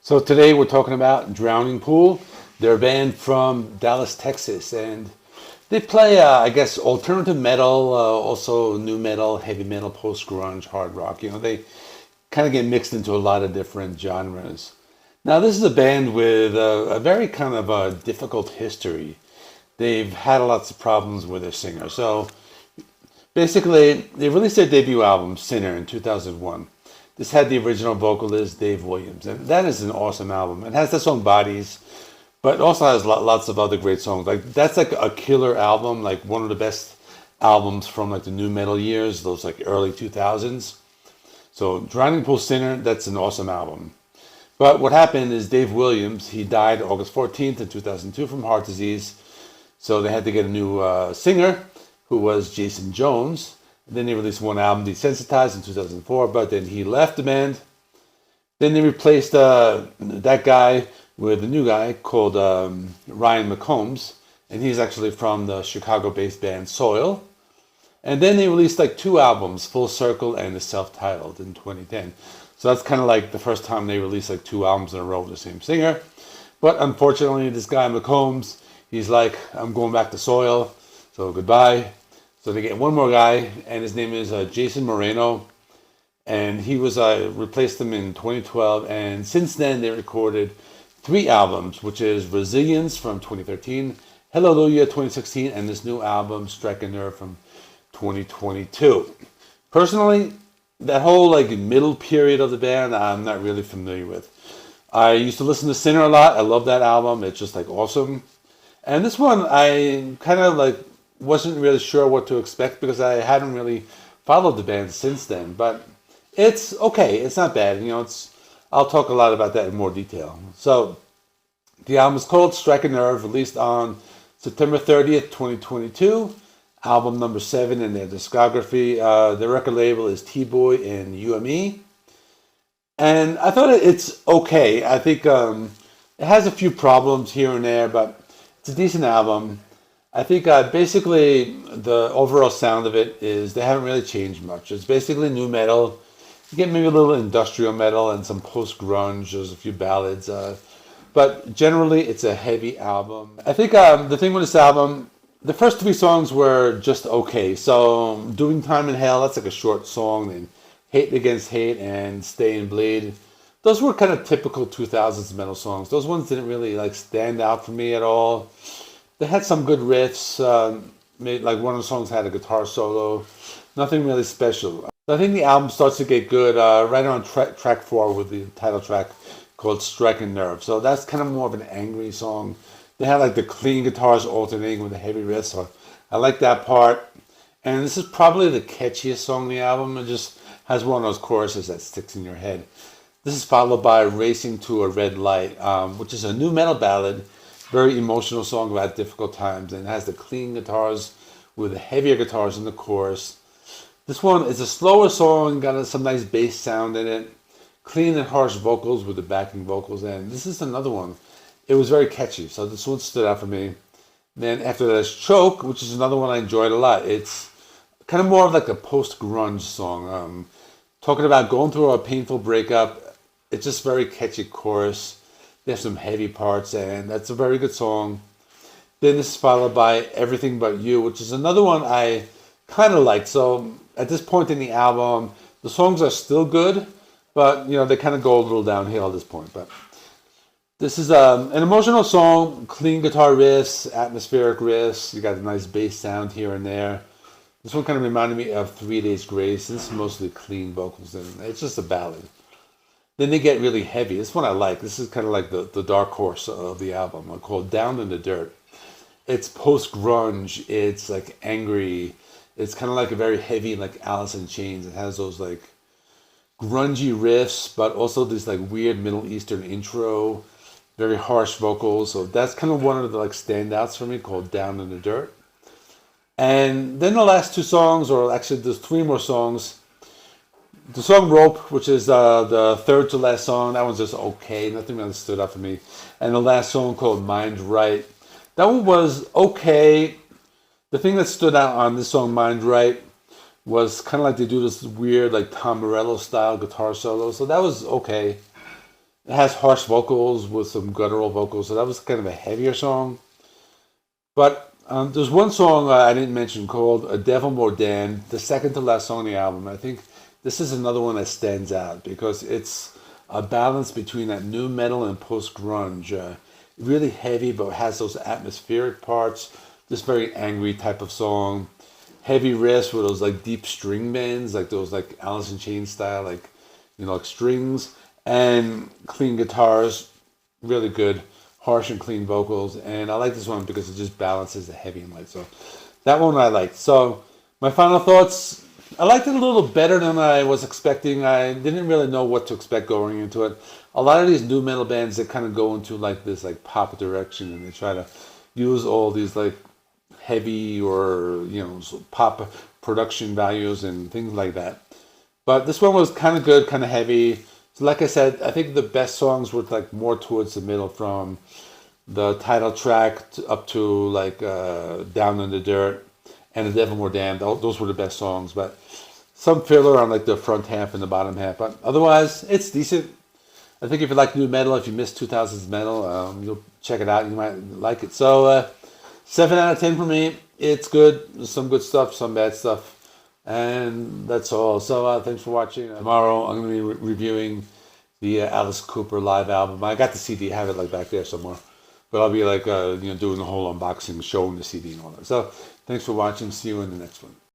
So today we're talking about Drowning Pool. They're a band from Dallas, Texas, and they play, I guess, alternative metal, also new metal, heavy metal, post-grunge, hard rock. They kind of get mixed into a lot of different genres. Now, this is a band with a very kind of a difficult history. They've had lots of problems with their singer. So basically, they released their debut album, Sinner, in 2001. This had the original vocalist, Dave Williams, and that is an awesome album. It has the song Bodies, but it also has lots of other great songs. Like that's like a killer album, like one of the best albums from like the new metal years, those like early 2000s. So Drowning Pool Sinner, that's an awesome album. But what happened is Dave Williams, he died August 14th in 2002 from heart disease. So they had to get a new singer, who was Jason Jones. Then they released one album, Desensitized, in 2004, but then he left the band. Then they replaced that guy with a new guy called Ryan McCombs, and he's actually from the Chicago-based band Soil. And then they released like two albums, Full Circle and the Self-Titled, in 2010. So that's kind of like the first time they released like two albums in a row with the same singer. But unfortunately, this guy McCombs, he's like, I'm going back to Soil, so goodbye. So they get one more guy, and his name is Jason Moreno, and he was replaced him in 2012. And since then, they recorded three albums, which is Resilience from 2013, Hallelujah 2016, and this new album, Strike a Nerve, from 2022. Personally, that whole like middle period of the band, I'm not really familiar with. I used to listen to Sinner a lot. I love that album. It's just like awesome. And this one, I kind of like wasn't really sure what to expect because I hadn't really followed the band since then. But it's okay. It's not bad. I'll talk a lot about that in more detail. So the album is called Strike a Nerve, released on September 30th, 2022. Album number 7 in their discography. The record label is T-Boy and UME. And I thought it's okay. I think it has a few problems here and there, but it's a decent album. I think basically the overall sound of it is they haven't really changed much. It's basically new metal. You get maybe a little industrial metal and some post-grunge. There's a few ballads. But generally, it's a heavy album. I think the thing with this album, the first three songs were just okay. So Doing Time in Hell, that's like a short song. And Hate Against Hate and Stay and Bleed. Those were kind of typical 2000s metal songs. Those ones didn't really like stand out for me at all. They had some good riffs. Like one of the songs had a guitar solo. Nothing really special. I think the album starts to get good right on track 4 with the title track called Strike a Nerve. So that's kind of more of an angry song. They had like the clean guitars alternating with the heavy riffs. So I like that part. And this is probably the catchiest song on the album. It just has one of those choruses that sticks in your head. This is followed by Racing to a Red Light, which is a new metal ballad. Very emotional song about difficult times, and it has the clean guitars with the heavier guitars in the chorus. This one is a slower song, got some nice bass sound in it, clean and harsh vocals with the backing vocals, and this is another one. It was very catchy, so this one stood out for me. Then after that is Choke, which is another one I enjoyed a lot. It's kind of more of like a post-grunge song, talking about going through a painful breakup. It's just very catchy chorus. There's some heavy parts, and that's a very good song. Then this is followed by Everything But You, which is another one I kind of liked. So at this point in the album, the songs are still good, but they kind of go a little downhill at this point. But this is an emotional song, clean guitar riffs, atmospheric riffs. You got a nice bass sound here and there. This one kind of reminded me of 3 Days Grace. This is mostly clean vocals, and it's just a ballad. Then they get really heavy. This one I like. This is kind of like the dark horse of the album, called Down in the Dirt. It's post-grunge. It's like angry. It's kind of like a very heavy, like Alice in Chains. It has those like grungy riffs, but also this like weird Middle Eastern intro, very harsh vocals. So that's kind of one of the like standouts for me, called Down in the Dirt. And then the last two songs, or actually there's 3 more songs. The song Rope, which is the third to last song, that one's just okay. Nothing really stood out for me. And the last song called Mind Right. That one was okay. The thing that stood out on this song, Mind Right, was kind of like they do this weird like Tom Morello style guitar solo. So that was okay. It has harsh vocals with some guttural vocals, so that was kind of a heavier song. But there's one song I didn't mention called "A Devil More Damned," the second to last song on the album. I think this is another one that stands out because it's a balance between that new metal and post grunge. Really heavy, but has those atmospheric parts. This very angry type of song. Heavy riffs with those like deep string bends, like those like Alice in Chains style, like like strings and clean guitars. Really good, harsh and clean vocals. And I like this one because it just balances the heavy and light. So that one I liked. So my final thoughts. I liked it a little better than I was expecting. I didn't really know what to expect going into it. A lot of these new metal bands that kind of go into like this like pop direction and they try to use all these like heavy or pop production values and things like that. But this one was kind of good, kind of heavy. So like I said, I think the best songs were like more towards the middle, from the title track up to like Down in the Dirt and The Devil More Damned. Those were the best songs, but some filler on like the front half and the bottom half. But otherwise, it's decent. I think if you like new metal, if you missed 2000s metal, you'll check it out. You might like it. So 7 out of 10 for me. It's good. There's some good stuff, some bad stuff. And that's all. So thanks for watching. Tomorrow I'm going to be reviewing the Alice Cooper live album. I got the CD, have it like back there somewhere. But I'll be like doing the whole unboxing, showing the CD and all that. So thanks for watching. See you in the next one.